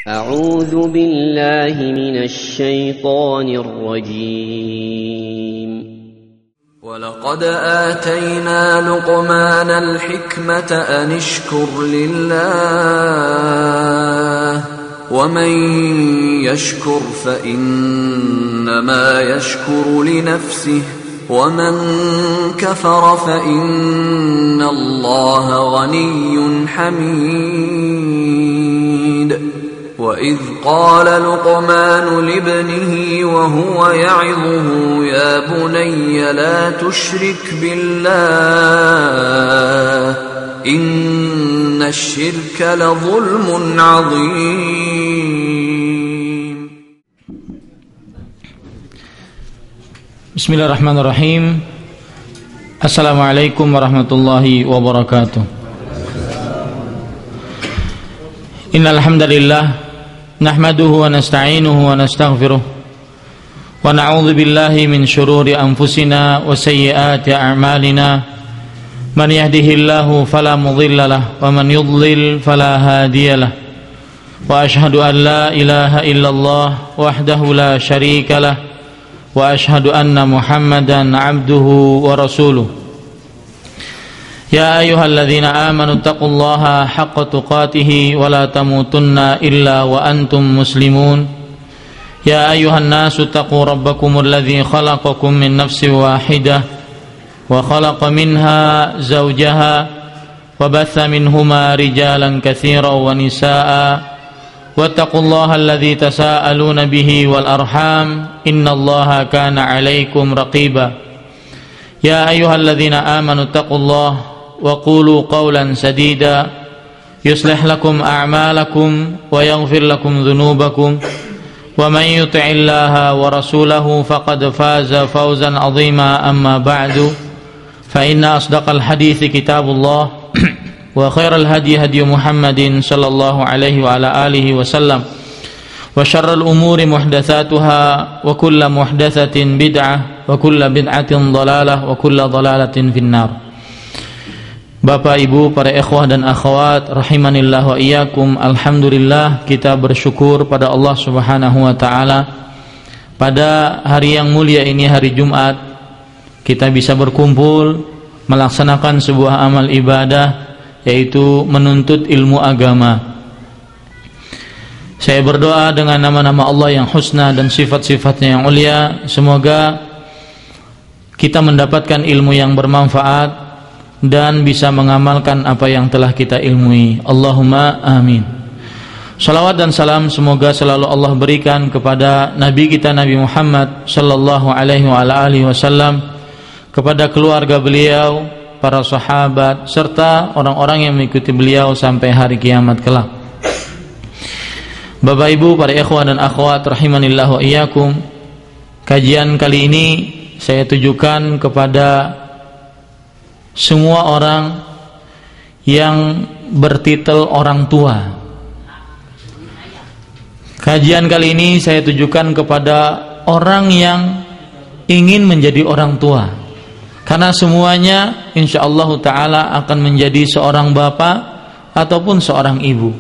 أعوذ بالله من الشيطان الرجيم ولقد آتينا لقمان الحكمة أن اشكر لله ومن يشكر فإنما يشكر لنفسه ومن كفر فإن الله غني حميد وإذ قال لقمان لابنه وهو يعظه يا بني لا تشرك بالله إن الشرك لظلم عظيم. Bismillahirrahmanirrahim. Assalamualaikum warahmatullahi wabarakatuh. Innal hamdalillah nahmaduhu wa nasta'inuhu wa nastaghfiruh wa na'udzu billahi min shururi anfusina wa sayyiati a'malina man yahdihillahu fala mudilla lahu wa man yudlil fala hadiya lahu wa ashhadu an la ilaha illallah wahdahu la syarika lahu wa ashhadu anna Muhammadan abduhu wa rasuluh. Ya ayyuhalladzina amanu taqullaha haqqa tuqatih wa la tamutunna illa wa antum muslimun. Ya ayyuhan nasu taqu rabbakumul ladzi khalaqakum min nafsin wahidah wa khalaqa minha zawjaha wa batha minhuma rijalan katsiran wa nisaa'a wattaqullaha alladzi tasaaluna bihi wal arham innallaha kana 'alaikum raqiba. Ya ayyuhalladzina amanu taqullaha wa qulu qawlan sadida yuslih lakum a'malakum wa yaghfir lakum dhunubakum wa man yuti'illaha wa rasulahu faqad faza fawzan 'azima amma ba'du fa inna asdaqal hadithi kitabullah wa khairal hadi hadi Muhammadin sallallahu alaihi wa ala alihi wa sallam wa syarrul umuri muhdatsatuha wa kullu muhdatsatin bid'ah wa kullu bid'atin dhalalah wa kullu dhalalatin finnar. Bapak, Ibu, para ikhwah dan akhwat rahimanillah wa iyyakum, alhamdulillah kita bersyukur pada Allah Subhanahu wa taala pada hari yang mulia ini, hari Jumat, kita bisa berkumpul melaksanakan sebuah amal ibadah, yaitu menuntut ilmu agama. Saya berdoa dengan nama-nama Allah yang husna dan sifat-sifatnya yang mulia, semoga kita mendapatkan ilmu yang bermanfaat dan bisa mengamalkan apa yang telah kita ilmui. Allahumma amin. Salawat dan salam semoga selalu Allah berikan kepada Nabi kita Nabi Muhammad sallallahu alaihi wa alihi wasallam, kepada keluarga beliau, para sahabat, serta orang-orang yang mengikuti beliau sampai hari kiamat kelak. Bapak, Ibu, para ikhwan dan akhwat rahimanillah wa iyyakum, kajian kali ini saya tujukan kepada semua orang yang bertitel orang tua. Kajian kali ini saya tujukan kepada orang yang ingin menjadi orang tua, karena semuanya insyaallah ta'ala akan menjadi seorang bapak ataupun seorang ibu.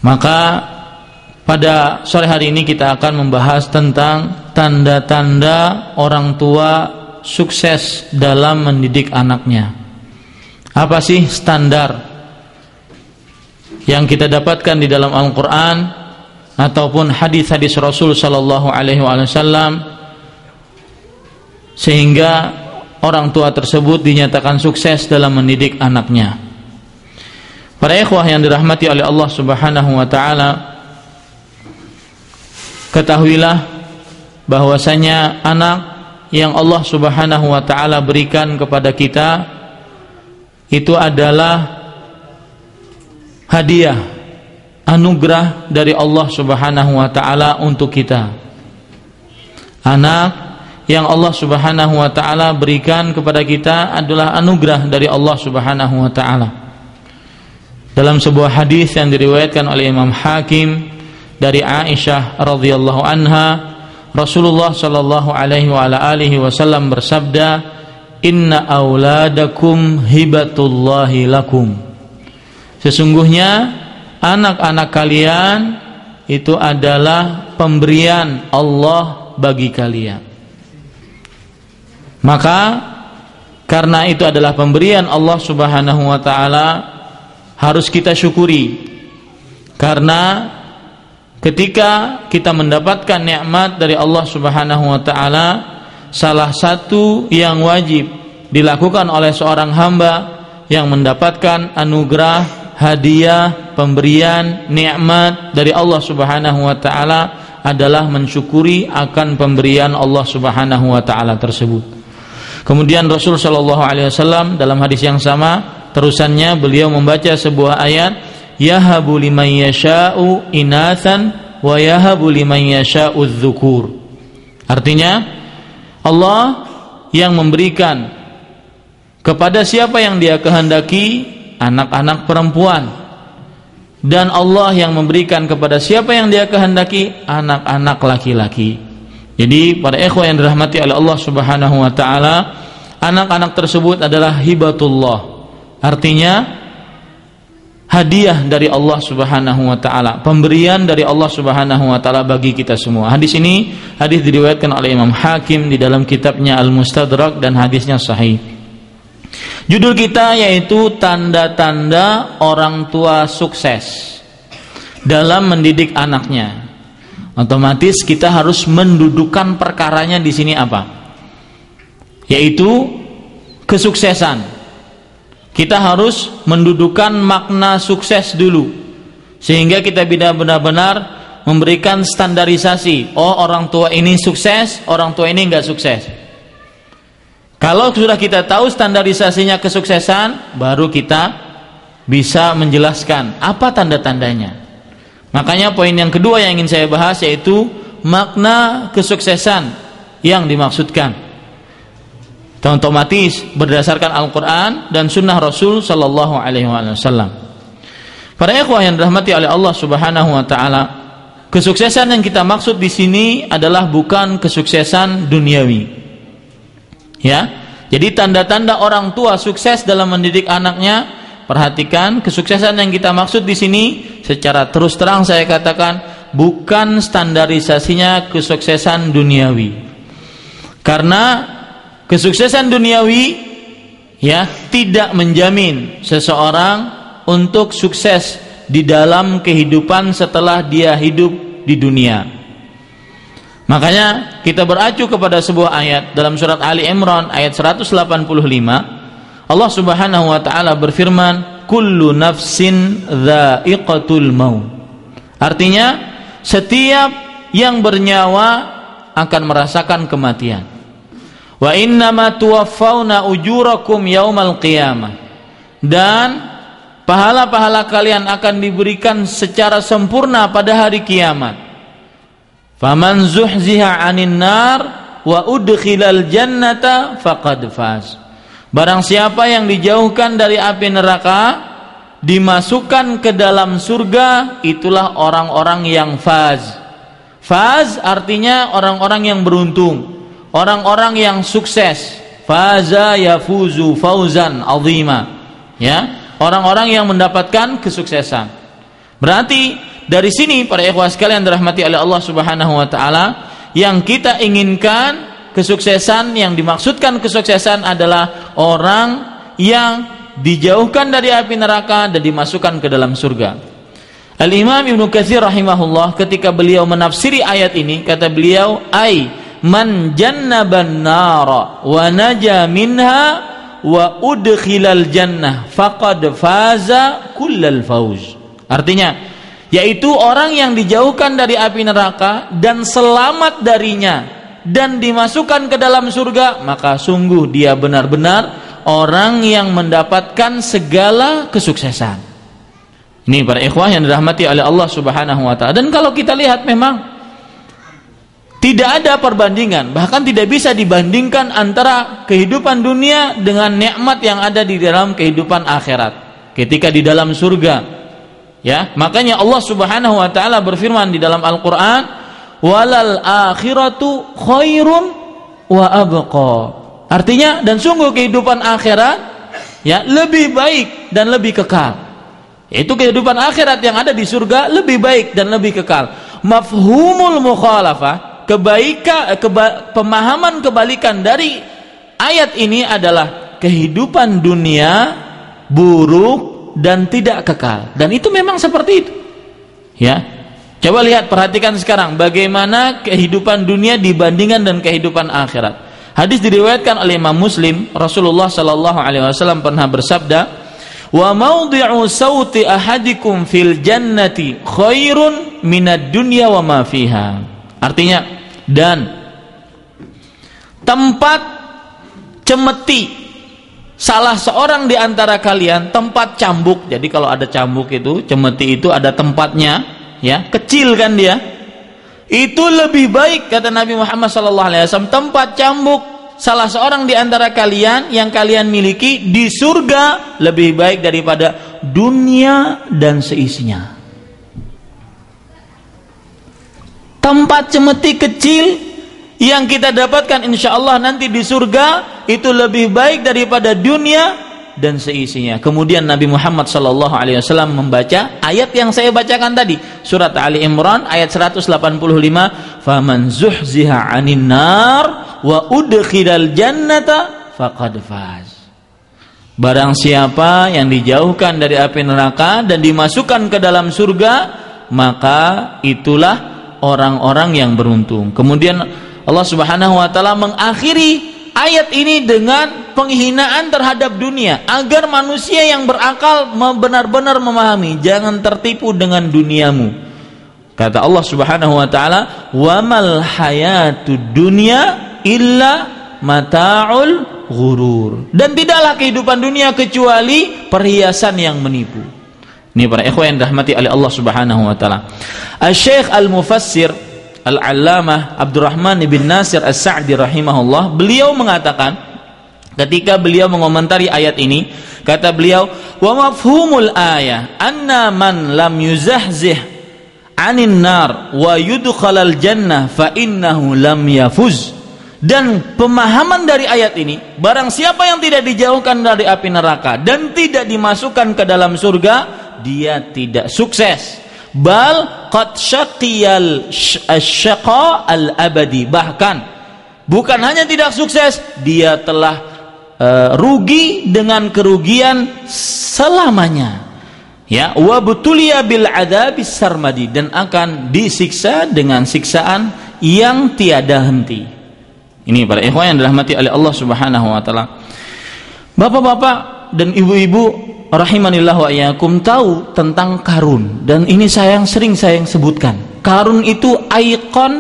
Maka pada sore hari ini kita akan membahas tentang tanda-tanda orang tua sukses dalam mendidik anaknya. Apa sih standar yang kita dapatkan di dalam Al-Quran ataupun hadis-hadis Rasul sallallahu alaihi wasallam sehingga orang tua tersebut dinyatakan sukses dalam mendidik anaknya? Para ikhwah yang dirahmati oleh Allah Subhanahu wa taala, ketahuilah bahwasanya anak yang Allah Subhanahu wa ta'ala berikan kepada kita itu adalah hadiah, anugerah dari Allah Subhanahu wa ta'ala untuk kita. Anak yang Allah Subhanahu wa ta'ala berikan kepada kita adalah anugerah dari Allah Subhanahu wa ta'ala. Dalam sebuah hadis yang diriwayatkan oleh Imam Hakim dari Aisyah radhiyallahu anha, Rasulullah sallallahu alaihi wa ala alihi wasallam bersabda, "Inna auladakum hibatullahi lakum." Sesungguhnya anak-anak kalian itu adalah pemberian Allah bagi kalian. Maka karena itu adalah pemberian Allah Subhanahu wa taala, harus kita syukuri. Karena ketika kita mendapatkan nikmat dari Allah Subhanahu wa taala, salah satu yang wajib dilakukan oleh seorang hamba yang mendapatkan anugerah, hadiah, pemberian, nikmat dari Allah Subhanahu wa taala adalah mensyukuri akan pemberian Allah Subhanahu wa taala tersebut. Kemudian Rasul sallallahu alaihi wasallam dalam hadis yang sama, terusannya beliau membaca sebuah ayat, yahabu liman yasha'u inathan wa yahabu liman yasha'u dzukur. Artinya Allah yang memberikan kepada siapa yang Dia kehendaki anak-anak perempuan, dan Allah yang memberikan kepada siapa yang Dia kehendaki anak-anak laki-laki. Jadi para ikhwah yang dirahmati oleh Allah Subhanahu wa taala, anak-anak tersebut adalah hibatullah. Artinya hadiah dari Allah Subhanahu wa taala, pemberian dari Allah Subhanahu wa taala bagi kita semua. Hadis ini hadis diriwayatkan oleh Imam Hakim di dalam kitabnya Al-Mustadrak dan hadisnya sahih. Judul kita yaitu tanda-tanda orang tua sukses dalam mendidik anaknya. Otomatis kita harus mendudukan perkaranya di sini apa? Yaitu kesuksesan. Kita harus mendudukan makna sukses dulu, sehingga kita benar-benar memberikan standarisasi. Oh, orang tua ini sukses, orang tua ini enggak sukses. Kalau sudah kita tahu standarisasinya kesuksesan, baru kita bisa menjelaskan apa tanda-tandanya. Makanya poin yang kedua yang ingin saya bahas yaitu makna kesuksesan yang dimaksudkan. Otomatis berdasarkan Al-Quran dan Sunnah Rasul Sallallahu Alaihi Wasallam. Para ikhwah yang dirahmati oleh Allah Subhanahu Wa Taala, kesuksesan yang kita maksud di sini adalah bukan kesuksesan duniawi. Ya, jadi tanda-tanda orang tua sukses dalam mendidik anaknya. Perhatikan, kesuksesan yang kita maksud di sini secara terus terang saya katakan bukan standarisasinya kesuksesan duniawi. Karena kesuksesan duniawi ya tidak menjamin seseorang untuk sukses di dalam kehidupan setelah dia hidup di dunia. Makanya kita beracu kepada sebuah ayat dalam surat Ali Imran ayat 185. Allah Subhanahu wa taala berfirman, kullu nafsin dha'iqatul maut. Artinya setiap yang bernyawa akan merasakan kematian. Wa innama tuwaffawna ujurakum yaumal qiyamah. Dan pahala-pahala kalian akan diberikan secara sempurna pada hari kiamat. Faman zuhziha 'anil nar wa udkhilal jannata faqad faz. Barang siapa yang dijauhkan dari api neraka, dimasukkan ke dalam surga, itulah orang-orang yang faz. Faz artinya orang-orang yang beruntung, orang-orang yang sukses. Faza yafuzu fauzan azima. Ya, orang-orang yang mendapatkan kesuksesan. Berarti dari sini para ikhwah sekalian dirahmati oleh Allah Subhanahu wa taala, yang kita inginkan kesuksesan, yang dimaksudkan kesuksesan adalah orang yang dijauhkan dari api neraka dan dimasukkan ke dalam surga. Al-Imam Ibnu Katsir rahimahullah ketika beliau menafsiri ayat ini, kata beliau, ai man jannaban nara wa naja minha wa udkhilal jannah faqad faza kullal fauz. Artinya yaitu orang yang dijauhkan dari api neraka dan selamat darinya dan dimasukkan ke dalam surga, maka sungguh dia benar-benar orang yang mendapatkan segala kesuksesan. Ini para ikhwah yang dirahmati oleh Allah Subhanahu wa taala. Dan kalau kita lihat memang tidak ada perbandingan, bahkan tidak bisa dibandingkan antara kehidupan dunia dengan nikmat yang ada di dalam kehidupan akhirat ketika di dalam surga. Ya, makanya Allah Subhanahu wa taala berfirman di dalam Al-Qur'an, walal akhiratu khairun wa abqa. Artinya dan sungguh kehidupan akhirat ya lebih baik dan lebih kekal. Yaitu kehidupan akhirat yang ada di surga lebih baik dan lebih kekal. Mafhumul mukhalafah, pemahaman kebalikan dari ayat ini adalah kehidupan dunia buruk dan tidak kekal. Dan itu memang seperti itu. Ya. Coba lihat, perhatikan sekarang bagaimana kehidupan dunia dibandingkan dengan kehidupan akhirat. Hadis diriwayatkan oleh Imam Muslim, Rasulullah sallallahu alaihi wasallam pernah bersabda, wa mawdi'u sauti ahadikum fil jannati khairun minad dunya wa ma fiha. Artinya, dan tempat cemeti salah seorang di antara kalian, tempat cambuk. Jadi kalau ada cambuk itu, cemeti itu ada tempatnya, ya, kecil kan dia. Itu lebih baik, kata Nabi Muhammad SAW, tempat cambuk salah seorang di antara kalian yang kalian miliki di surga lebih baik daripada dunia dan seisinya. Tempat cemeti kecil yang kita dapatkan insya Allah nanti di surga itu lebih baik daripada dunia dan seisinya. Kemudian Nabi Muhammad SAW membaca ayat yang saya bacakan tadi, surat Ali Imran ayat 185, faman zuhziha 'anil nar wa udkhilal jannata faqad faz. Barang siapa yang dijauhkan dari api neraka dan dimasukkan ke dalam surga, maka itulah orang-orang yang beruntung. Kemudian Allah Subhanahu wa taala mengakhiri ayat ini dengan penghinaan terhadap dunia, agar manusia yang berakal benar-benar memahami, jangan tertipu dengan duniamu. Kata Allah Subhanahu wa taala, "Wamal hayatud dunya illa mata'ul ghurur." Dan tidaklah kehidupan dunia kecuali perhiasan yang menipu. Ini para ikhwan yang dirahmati oleh Allah Subhanahu wa taala. Asy-Syaikh Al-Mufassir Al-Allamah Abdurrahman bin Nasir As-Sa'di rahimahullah, beliau mengatakan ketika beliau mengomentari ayat ini, kata beliau, wa mafhumul ayah anna man lam yuzahzih 'anin nar wa yudkhalal jannah fa innahu lam yafuz. Dan pemahaman dari ayat ini, barang siapa yang tidak dijauhkan dari api neraka dan tidak dimasukkan ke dalam surga, dia tidak sukses. Bal qad syaqiyal asyaqa al-abadi. Bahkan bukan hanya tidak sukses, dia telah rugi dengan kerugian selamanya. Ya, wa butuliya bil adzabis sarmadi, dan akan disiksa dengan siksaan yang tiada henti. Ini para ikhwan yang dirahmati oleh Allah Subhanahu wa taala. Bapak-bapak dan ibu-ibu rahimanillah wa iyyakum tahu tentang Qarun, dan ini sering saya sebutkan. Qarun itu ikon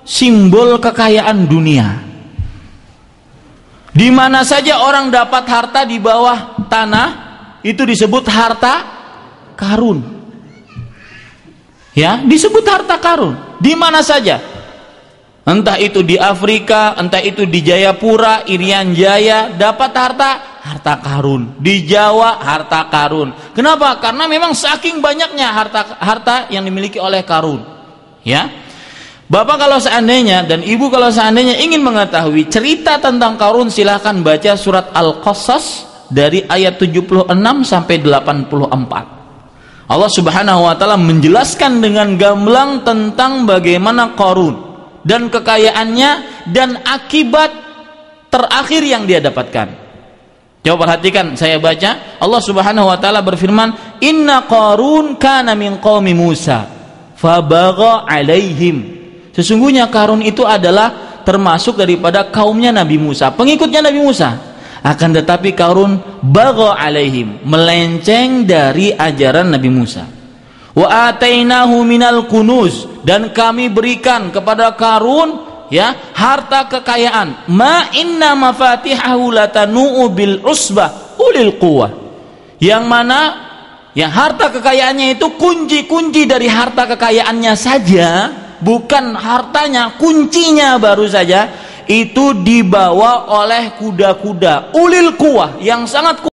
simbol kekayaan dunia. Di mana saja orang dapat harta di bawah tanah itu disebut harta Qarun. Ya, disebut harta Qarun. Di mana saja. Entah itu di Afrika, entah itu di Jayapura, Irian Jaya, dapat harta Qarun. Di Jawa harta Qarun. Kenapa? Karena memang saking banyaknya harta yang dimiliki oleh Qarun. Ya. Bapak kalau seandainya dan ibu kalau seandainya ingin mengetahui cerita tentang Qarun, silahkan baca surat Al-Qasas dari ayat 76 sampai 84. Allah Subhanahu wa taala menjelaskan dengan gamblang tentang bagaimana Qarun dan kekayaannya dan akibat terakhir yang dia dapatkan. Coba perhatikan, saya baca. Allah Subhanahu wa taala berfirman, "Inna Qarun kana min qaumi Musa, fabagha 'alaihim." Sesungguhnya Qarun itu adalah termasuk daripada kaumnya Nabi Musa, pengikutnya Nabi Musa. Akan tetapi Qarun bagha 'alaihim, melenceng dari ajaran Nabi Musa. Wa atainahu minal kunuz, dan kami berikan kepada Qarun ya harta kekayaan. Ma inna mafatihahu latanu bil usbah ulil quwwah. Yang mana ya harta kekayaannya itu kunci-kunci dari harta kekayaannya saja, bukan hartanya, kuncinya baru saja itu dibawa oleh kuda-kuda ulil quwwah yang sangat kuat.